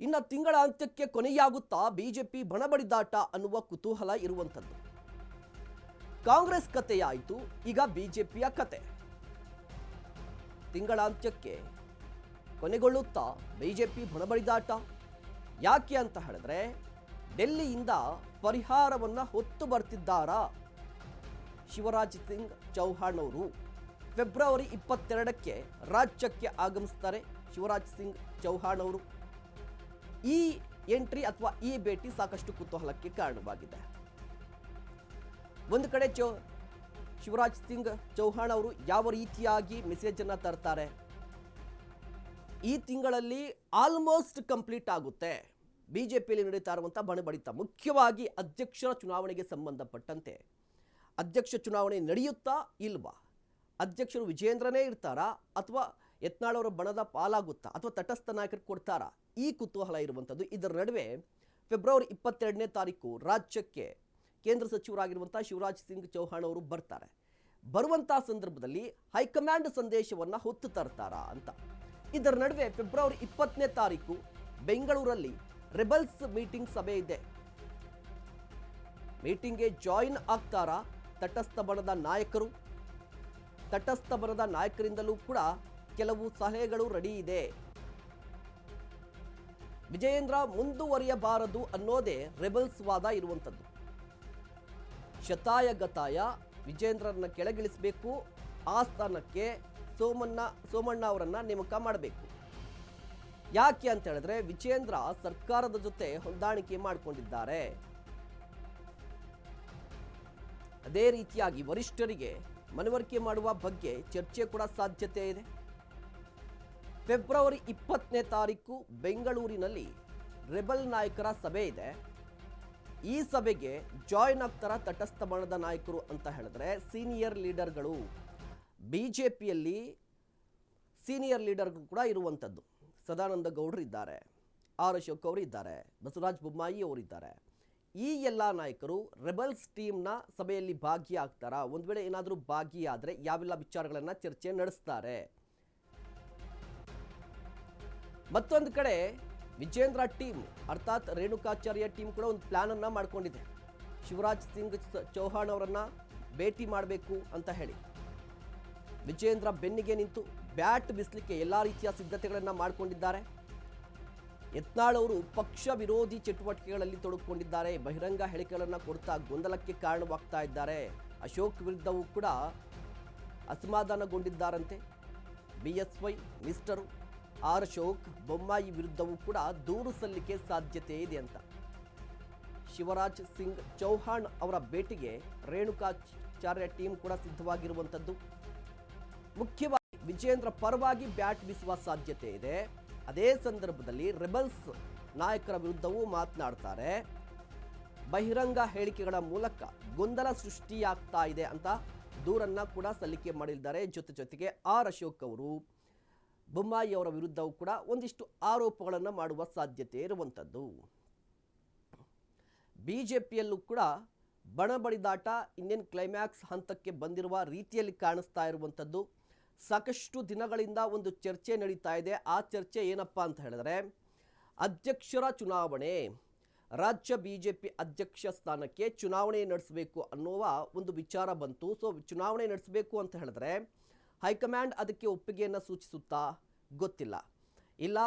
ಇನ್ನು ತಿಂಗಳ ಅಂತ್ಯಕ್ಕೆ ಕೊನೆಯಾಗುತ್ತಾ ಬಿಜೆಪಿ ಬಣಬಡಿದಾಟ ಅನ್ನುವ ಕುತೂಹಲ ಇರುವಂಥದ್ದು. ಕಾಂಗ್ರೆಸ್ ಕಥೆಯಾಯಿತು, ಈಗ ಬಿಜೆಪಿಯ ಕತೆ. ತಿಂಗಳ ಅಂತ್ಯಕ್ಕೆ ಕೊನೆಗೊಳ್ಳುತ್ತಾ ಬಿಜೆಪಿ ಬಣಬಡಿದಾಟ. ಯಾಕೆ ಅಂತ ಹೇಳಿದ್ರೆ ಡೆಲ್ಲಿಯಿಂದ ಪರಿಹಾರವನ್ನ ಹೊತ್ತು ಬರ್ತಿದ್ದಾರಾ ಶಿವರಾಜ್ ಸಿಂಗ್ ಚೌಹಾಣ್ ಅವರು. ಫೆಬ್ರವರಿ 22ಕ್ಕೆ ರಾಜ್ಯಕ್ಕೆ ಆಗಮಿಸ್ತಾರೆ ಶಿವರಾಜ್ ಸಿಂಗ್ ಚೌಹಾಣ್ ಅವರು. ಈ ಎಂಟ್ರಿ ಅಥವಾ ಈ ಭೇಟಿ ಸಾಕಷ್ಟು ಕುತೂಹಲಕ್ಕೆ ಕಾರಣವಾಗಿದೆ. ಒಂದು ಕಡೆ ಶಿವರಾಜ್ ಸಿಂಗ್ ಚೌಹಾಣ್ ಅವರು ಯಾವ ರೀತಿಯಾಗಿ ಮೆಸೇಜ್ ಅನ್ನ ತರ್ತಾರೆ, ಈ ತಿಂಗಳಲ್ಲಿ ಆಲ್ಮೋಸ್ಟ್ ಕಂಪ್ಲೀಟ್ ಆಗುತ್ತೆ ಬಿಜೆಪಿಯಲ್ಲಿ ನಡೀತಾ ಇರುವಂತಹ ಬಣಬಡಿತ. ಮುಖ್ಯವಾಗಿ ಅಧ್ಯಕ್ಷರ ಚುನಾವಣೆಗೆ ಸಂಬಂಧಪಟ್ಟಂತೆ ಅಧ್ಯಕ್ಷ ಚುನಾವಣೆ ನಡೆಯುತ್ತಾ ಇಲ್ವಾ, ಅಧ್ಯಕ್ಷರು ವಿಜೇಂದ್ರನೇ ಇರ್ತಾರಾ ಅಥವಾ ಯತ್ನಾಳ್ ಅವರ ಬಣದ ಪಾಲಾಗುತ್ತಾ ಅಥವಾ ತಟಸ್ಥ ನಾಯಕರು ಕೊಡ್ತಾರಾ, ಈ ಕುತೂಹಲ ಇರುವಂಥದ್ದು. ಇದರ ನಡುವೆ ಫೆಬ್ರವರಿ 22ನೇ ತಾರೀಕು ರಾಜ್ಯಕ್ಕೆ ಕೇಂದ್ರ ಸಚಿವರಾಗಿರುವಂತಹ ಶಿವರಾಜ್ ಸಿಂಗ್ ಚೌಹಾಣ್ ಅವರು ಬರ್ತಾರೆ. ಬರುವಂತಹ ಸಂದರ್ಭದಲ್ಲಿ ಹೈಕಮಾಂಡ್ ಸಂದೇಶವನ್ನು ಹೊತ್ತು ತರ್ತಾರಾ ಅಂತ. ಇದರ ನಡುವೆ ಫೆಬ್ರವರಿ 20ನೇ ತಾರೀಕು ಬೆಂಗಳೂರಲ್ಲಿ ರೆಬಲ್ಸ್ ಮೀಟಿಂಗ್ ಸಭೆ ಇದೆ. ಮೀಟಿಂಗ್ಗೆ ಜಾಯಿನ್ ಆಗ್ತಾರಾ ತಟಸ್ಥ ಬಣದ ನಾಯಕರು. ತಟಸ್ಥ ಬಣದ ನಾಯಕರಿಂದಲೂ ಕೂಡ ಕೆಲವು ಸಲಹೆಗಳು ರೆಡಿ ಇದೆ. ವಿಜಯೇಂದ್ರ ಮುಂದುವರಿಯಬಾರದು ಅನ್ನೋದೇ ರೆಬಲ್ಸ್ ವಾದ ಇರುವಂಥದ್ದು. ಶತಾಯಗತಾಯ ವಿಜೇಂದ್ರರನ್ನ ಕೆಳಗಿಳಿಸಬೇಕು, ಆ ಸ್ಥಾನಕ್ಕೆ ಸೋಮಣ್ಣ ಅವರನ್ನ ನೇಮಕ ಮಾಡಬೇಕು. ಯಾಕೆ ಅಂತ ಹೇಳಿದ್ರೆ ವಿಜೇಂದ್ರ ಸರ್ಕಾರದ ಜೊತೆ ಹೊಂದಾಣಿಕೆ ಮಾಡಿಕೊಂಡಿದ್ದಾರೆ. ಅದೇ ರೀತಿಯಾಗಿ ವರಿಷ್ಠರಿಗೆ ಮನವರಿಕೆ ಮಾಡುವ ಬಗ್ಗೆ ಚರ್ಚೆ ಕೂಡ ಸಾಧ್ಯತೆ ಇದೆ. ಫೆಬ್ರವರಿ 20ನೇ ತಾರೀಕು ಬೆಂಗಳೂರಿನಲ್ಲಿ ರೆಬಲ್ ನಾಯಕರ ಸಭೆ ಇದೆ. ಈ ಸಭೆಗೆ ಜಾಯಿನ್ ಆಗ್ತಾರ ತಟಸ್ಥ ಬಣದ ನಾಯಕರು ಅಂತ ಹೇಳಿದ್ರೆ ಸೀನಿಯರ್ ಲೀಡರ್ಗಳು. ಬಿಜೆಪಿಯಲ್ಲಿ ಸೀನಿಯರ್ ಲೀಡರ್ಗಳು ಕೂಡ ಇರುವಂಥದ್ದು. ಸದಾನಂದ ಗೌಡರು ಇದ್ದಾರೆ, ಆರ್ ಅಶೋಕ್ ಅವರು ಇದ್ದಾರೆ, ಬಸವರಾಜ ಬೊಮ್ಮಾಯಿ ಅವರಿದ್ದಾರೆ. ಈ ಎಲ್ಲ ನಾಯಕರು ರೆಬಲ್ಸ್ ಟೀಮ್ನ ಸಭೆಯಲ್ಲಿ ಭಾಗಿಯಾಗ್ತಾರಾ? ಒಂದು ವೇಳೆ ಏನಾದರೂ ಭಾಗಿಯಾದರೆ ಯಾವೆಲ್ಲ ವಿಚಾರಗಳನ್ನು ಚರ್ಚೆ ನಡೆಸ್ತಾರೆ? ಮತ್ತೊಂದು ಕಡೆ ವಿಜೇಂದ್ರ ಟೀಮ್ ಅರ್ಥಾತ್ ರೇಣುಕಾಚಾರ್ಯ ಟೀಮ್ ಕೂಡ ಒಂದು ಪ್ಲಾನ್ ಅನ್ನ ಮಾಡಿಕೊಂಡಿದೆ. ಶಿವರಾಜ್ ಸಿಂಗ್ ಚೌಹಾಣ್ ಅವರನ್ನ ಭೇಟಿ ಮಾಡಬೇಕು ಅಂತ ಹೇಳಿ ವಿಜೇಂದ್ರ ಬೆನ್ನಿಗೆ ನಿಂತು ಬ್ಯಾಟ್ ಬೀಸಲಿಕ್ಕೆ ಎಲ್ಲಾ ರೀತಿಯ ಸಿದ್ಧತೆಗಳನ್ನು ಮಾಡಿಕೊಂಡಿದ್ದಾರೆ. ಯತ್ನಾಳ್ ಅವರು ಪಕ್ಷ ವಿರೋಧಿ ಚಟುವಟಿಕೆಗಳಲ್ಲಿ ತೊಡಗಿಕೊಂಡಿದ್ದಾರೆ. ಬಹಿರಂಗ ಹೇಳಿಕೆಗಳನ್ನು ಕೊಡ್ತಾ ಗೊಂದಲಕ್ಕೆ ಕಾರಣವಾಗ್ತಾ ಇದ್ದಾರೆ. ಅಶೋಕ್ ವಿರುದ್ಧವೂ ಕೂಡ ಅಸಮಾಧಾನಗೊಂಡಿದ್ದಾರಂತೆ. BSY minister R Ashok Bommai ವಿರುದ್ಧವೂ ಕೂಡ ದೂರು ಸಲ್ಲಿಕೆ ಸಾಧ್ಯತೆ ಇದೆ ಅಂತ. ಶಿವರಾಜ್ ಸಿಂಗ್ ಚೌಹಾಣ್ ಅವರ ಭೇಟಿಗೆ ರೇಣುಕಾಚಾರ್ಯ ಟೀಮ್ ಕೂಡ ಸಿದ್ಧವಾಗಿರುವಂಥದ್ದು. ಮುಖ್ಯವಾಗಿ ವಿಜೇಂದ್ರ ಪರವಾಗಿ ಬ್ಯಾಟ್ ಬೀಸುವ ಸಾಧ್ಯತೆ ಇದೆ. ಅದೇ ಸಂದರ್ಭದಲ್ಲಿ ರೆಬಲ್ಸ್ ನಾಯಕರ ವಿರುದ್ಧವೂ ಮಾತನಾಡ್ತಾರೆ. ಬಹಿರಂಗ ಹೇಳಿಕೆಗಳ ಮೂಲಕ ಗೊಂದಲ ಸೃಷ್ಟಿಯಾಗ್ತಾ ಇದೆ ಅಂತ ದೂರನ್ನ ಕೂಡ ಸಲ್ಲಿಕೆ ಮಾಡಿದ್ದಾರೆ. ಜೊತೆಗೆ ಆರ್ ಅಶೋಕ್ ಅವರು ಬೊಮ್ಮಾಯಿ ಅವರ ವಿರುದ್ಧವೂ ಕೂಡ ಒಂದಿಷ್ಟು ಆರೋಪಗಳನ್ನು ಮಾಡುವ ಸಾಧ್ಯತೆ ಇರುವಂಥದ್ದು. ಬಿಜೆಪಿಯಲ್ಲೂ ಕೂಡ ಬಣಬಡಿದಾಟ ಇನ್ನೇನು ಕ್ಲೈಮ್ಯಾಕ್ಸ್ ಹಂತಕ್ಕೆ ಬಂದಿರುವ ರೀತಿಯಲ್ಲಿ ಕಾಣಿಸ್ತಾ ಇರುವಂಥದ್ದು. ಸಾಕಷ್ಟು ದಿನಗಳಿಂದ ಒಂದು ಚರ್ಚೆ ನಡೀತಾ ಇದೆ. ಆ ಚರ್ಚೆ ಏನಪ್ಪಾ ಅಂತ ಹೇಳಿದ್ರೆ ಅಧ್ಯಕ್ಷರ ಚುನಾವಣೆ, ರಾಜ್ಯ ಬಿಜೆಪಿ ಅಧ್ಯಕ್ಷ ಸ್ಥಾನಕ್ಕೆ ಚುನಾವಣೆ ನಡೆಸಬೇಕು ಅನ್ನುವ ಒಂದು ವಿಚಾರ ಬಂತು. ಸೊ ಚುನಾವಣೆ ನಡೆಸಬೇಕು ಅಂತ ಹೇಳಿದ್ರೆ ಹೈಕಮಾಂಡ್ ಅದಕ್ಕೆ ಒಪ್ಪಿಗೆಯನ್ನು ಸೂಚಿಸುತ್ತಾ ಗೊತ್ತಿಲ್ಲ. ಇಲ್ಲ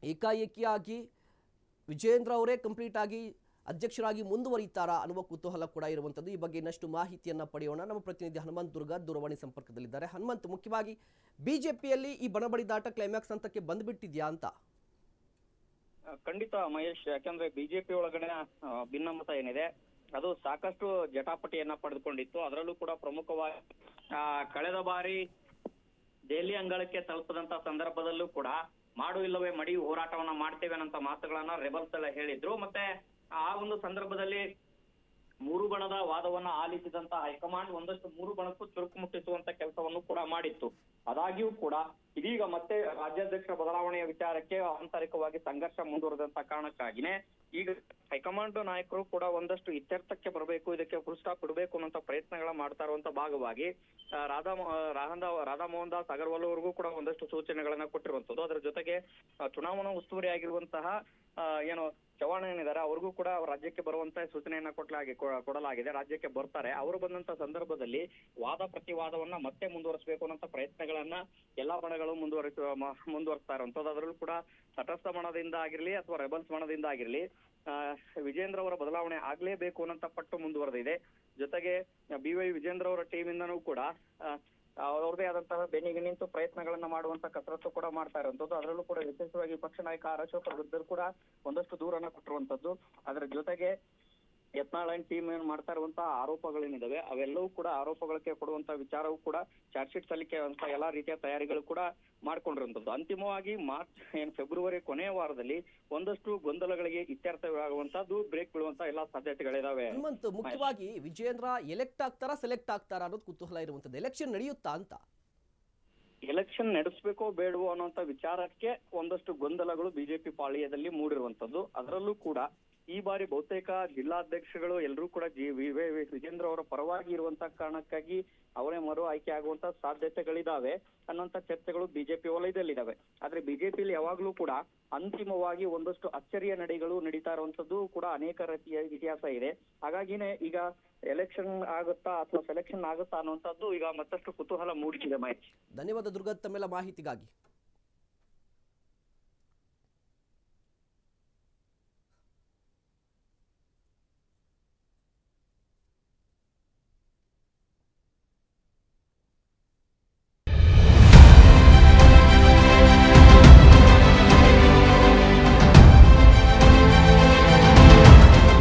ಏಕಾಏಕಿಯಾಗಿ ವಿಜೇಂದ್ರ ಅವರೇ ಕಂಪ್ಲೀಟ್ ಆಗಿ ಅಧ್ಯಕ್ಷರಾಗಿ ಮುಂದುವರಿತಾರಾ ಅನ್ನುವ ಕುತೂಹಲ ಕೂಡ ಇರುವಂಥದ್ದು. ಈ ಬಗ್ಗೆ ಇನ್ನಷ್ಟು ಮಾಹಿತಿಯನ್ನು ಪಡೆಯೋಣ. ನಮ್ಮ ಪ್ರತಿನಿಧಿ ಹನುಮಂತ್ ದುರ್ಗ ದೂರವಾಣಿ ಸಂಪರ್ಕದಲ್ಲಿದ್ದಾರೆ. ಹನುಮಂತ್, ಮುಖ್ಯವಾಗಿ ಬಿಜೆಪಿಯಲ್ಲಿ ಈ ಬಣಬಡಿದಾಟ ಕ್ಲೈಮ್ಯಾಕ್ಸ್ ಹಂತಕ್ಕೆ ಬಂದ್ಬಿಟ್ಟಿದ್ಯಾ ಅಂತ? ಖಂಡಿತ ಮಹೇಶ್, ಯಾಕಂದ್ರೆ ಬಿಜೆಪಿ ಒಳಗಡೆ ಭಿನ್ನಮತ ಏನಿದೆ ಅದು ಸಾಕಷ್ಟು ಜಟಾಪಟಿಯನ್ನ ಪಡೆದುಕೊಂಡಿತ್ತು. ಅದರಲ್ಲೂ ಕೂಡ ಪ್ರಮುಖವಾಗಿ ಕಳೆದ ಬಾರಿ ದೆಹಲಿ ಅಂಗಳಕ್ಕೆ ತಲುಪದಂತ ಸಂದರ್ಭದಲ್ಲೂ ಕೂಡ ಮಾಡು ಇಲ್ಲವೇ ಮಡಿ ಹೋರಾಟವನ್ನ ಮಾಡ್ತೇವೆ ಅನ್ನೋ ಮಾತುಗಳನ್ನ ರೆಬಲ್ಸ್ ಎಲ್ಲ ಹೇಳಿದ್ರು. ಮತ್ತೆ ಆ ಒಂದು ಸಂದರ್ಭದಲ್ಲಿ ಮೂರು ಬಣದ ವಾದವನ್ನ ಆಲಿಸಿದಂತ ಹೈಕಮಾಂಡ್ ಒಂದಷ್ಟು ಮೂರು ಬಣಕ್ಕೂ ಚುರುಕು ಮುಟ್ಟಿಸುವಂತ ಕೆಲಸವನ್ನು ಕೂಡ ಮಾಡಿತ್ತು. ಆದಾಗ್ಯೂ ಕೂಡ ಇದೀಗ ಮತ್ತೆ ರಾಜ್ಯಾಧ್ಯಕ್ಷರ ಬದಲಾವಣೆಯ ವಿಚಾರಕ್ಕೆ ಆಂತರಿಕವಾಗಿ ಸಂಘರ್ಷ ಮುಂದುವರೆದಂತ ಕಾರಣಕ್ಕಾಗಿನೇ ಈಗ ಹೈಕಮಾಂಡ್ ನಾಯಕರು ಕೂಡ ಒಂದಷ್ಟು ಇತ್ಯರ್ಥಕ್ಕೆ ಬರಬೇಕು, ಇದಕ್ಕೆ ಫುಲ್ ಸ್ಟಾಪ್ ಇಡಬೇಕು ಅನ್ನೋ ಪ್ರಯತ್ನಗಳ ಮಾಡ್ತಾ ಇರುವಂತ ಭಾಗವಾಗಿ ರಾಧಾ ಮೋಹನ್ ದಾಸ್ ಅಗರ್ವಾಲ್ ಅವರಿಗೂ ಕೂಡ ಒಂದಷ್ಟು ಸೂಚನೆಗಳನ್ನ ಕೊಟ್ಟಿರುವಂತದ್ದು. ಅದರ ಜೊತೆಗೆ ಚುನಾವಣಾ ಉಸ್ತುವಾರಿ ಆಗಿರುವಂತಹ ಏನು ಚವ್ಹಾಣ್ ಏನಿದ್ದಾರೆ ಅವ್ರಿಗೂ ಕೂಡ ರಾಜ್ಯಕ್ಕೆ ಬರುವಂತ ಸೂಚನೆಯನ್ನ ಕೊಡಲಾಗಿದೆ. ರಾಜ್ಯಕ್ಕೆ ಬರ್ತಾರೆ. ಅವರು ಬಂದಂತ ಸಂದರ್ಭದಲ್ಲಿ ವಾದ ಪ್ರತಿವಾದವನ್ನ ಮತ್ತೆ ಮುಂದುವರಿಸಬೇಕು ಅನ್ನೋ ಪ್ರಯತ್ನಗಳನ್ನ ಎಲ್ಲಾ ಬಣಗಳು ಮುಂದುವರಿಸ್ತಾ ಇರುವಂತದ್ದು. ಅದರಲ್ಲೂ ಕೂಡ ತಟಸ್ಥ ಬಣದಿಂದ ಆಗಿರ್ಲಿ ಅಥವಾ ರೆಬಲ್ಸ್ ಬಣದಿಂದ ಆಗಿರ್ಲಿ ವಿಜೇಂದ್ರ ಅವರ ಬದಲಾವಣೆ ಆಗ್ಲೇಬೇಕು ಅನ್ನೋ ಪಟ್ಟು ಮುಂದುವರೆದಿದೆ. ಜೊತೆಗೆ BY ವಿಜೇಂದ್ರ ಅವರ ಟೀಮ್ ಇಂದನೂ ಕೂಡ ಅವ್ರದೇ ಆದಂತಹ ಬೆನ್ನಿಗೆ ನಿಂತು ಪ್ರಯತ್ನಗಳನ್ನ ಮಾಡುವಂತ ಕಸರತ್ತು ಕೂಡ ಮಾಡ್ತಾ ಇರುವಂತದ್ದು. ಅದರಲ್ಲೂ ಕೂಡ ವಿಶೇಷವಾಗಿ ಪಕ್ಷ ನಾಯಕ ಅಶೋಕ್ ವಿರುದ್ಧ ಕೂಡ ಒಂದಷ್ಟು ದೂರನ್ನ ಕೊಟ್ಟಿರುವಂತದ್ದು. ಅದರ ಜೊತೆಗೆ ಯತ್ನಾಳ್ ಅಂಡ್ ಟೀಮ್ ಏನ್ ಮಾಡ್ತಾ ಇರುವಂತಹ ಆರೋಪಗಳೇನಿದಾವೆ ಅವೆಲ್ಲವೂ ಕೂಡ ಆರೋಪಗಳಿಗೆ ಕೊಡುವಂತ ವಿಚಾರವೂ ಕೂಡ ಚಾರ್ಜ್ ಶೀಟ್ ಸಲ್ಲಿಕೆ ಅಂತ ಎಲ್ಲಾ ರೀತಿಯ ತಯಾರಿಗಳು ಕೂಡ ಮಾಡ್ಕೊಂಡಿರುವಂತದ್ದು. ಅಂತಿಮವಾಗಿ ಫೆಬ್ರವರಿ ಕೊನೆಯ ವಾರದಲ್ಲಿ ಒಂದಷ್ಟು ಗೊಂದಲಗಳಿಗೆ ಇತ್ಯರ್ಥವಾಗುವಂತದ್ದು, ಬ್ರೇಕ್ ಬೀಳುವಂತ ಎಲ್ಲಾ ಸಾಧ್ಯತೆಗಳಿದಾವೆ. ಮುಖ್ಯವಾಗಿ ವಿಜೇಂದ್ರ ಎಲೆಕ್ಟ್ ಆಗ್ತಾರಾ ಸೆಲೆಕ್ಟ್ ಆಗ್ತಾರಾ ಅನ್ನೋದು ಕುತೂಹಲ ಇರುವಂತದ್ದು. ಎಲೆಕ್ಷನ್ ನಡೆಯುತ್ತಾ ಅಂತ? ಎಲೆಕ್ಷನ್ ನಡೆಸಬೇಕೋ ಬೇಡವೋ ಅನ್ನುವಂತ ವಿಚಾರಕ್ಕೆ ಒಂದಷ್ಟು ಗೊಂದಲಗಳು ಬಿಜೆಪಿ ಪಾಳ್ಯದಲ್ಲಿ ಮೂಡಿರುವಂತದ್ದು. ಅದರಲ್ಲೂ ಕೂಡ ಈ ಬಾರಿ ಬಹುತೇಕ ಜಿಲ್ಲಾಧ್ಯಕ್ಷಗಳು ಎಲ್ಲರೂ ಕೂಡ ವಿಜೇಂದ್ರ ಅವರ ಪರವಾಗಿ ಇರುವಂತ ಕಾರಣಕ್ಕಾಗಿ ಅವರೇ ಮರು ಆಯ್ಕೆ ಆಗುವಂತ ಸಾಧ್ಯತೆಗಳಿದಾವೆ ಅನ್ನೋಂತ ಚರ್ಚೆಗಳು ಬಿಜೆಪಿ ವಲಯದಲ್ಲಿದ್ದಾವೆ. ಆದ್ರೆ ಬಿಜೆಪಿಯಲ್ಲಿ ಯಾವಾಗ್ಲೂ ಕೂಡ ಅಂತಿಮವಾಗಿ ಒಂದಷ್ಟು ಅಚ್ಚರಿಯ ನಡೆಗಳು ನಡೀತಾ ಇರುವಂತದ್ದು ಕೂಡ ಅನೇಕ ರೀತಿಯ ಇತಿಹಾಸ ಇದೆ. ಹಾಗಾಗಿನೇ ಈಗ ಎಲೆಕ್ಷನ್ ಆಗುತ್ತಾ ಅಥವಾ ಸೆಲೆಕ್ಷನ್ ಆಗುತ್ತಾ ಅನ್ನುವಂಥದ್ದು ಈಗ ಮತ್ತಷ್ಟು ಕುತೂಹಲ ಮೂಡಿಸಿದೆ. ಮಹೇಶ್, ಧನ್ಯವಾದ ದುರ್ಗಾ ತಮ್ಮೆಲ್ಲ ಮಾಹಿತಿಗಾಗಿ.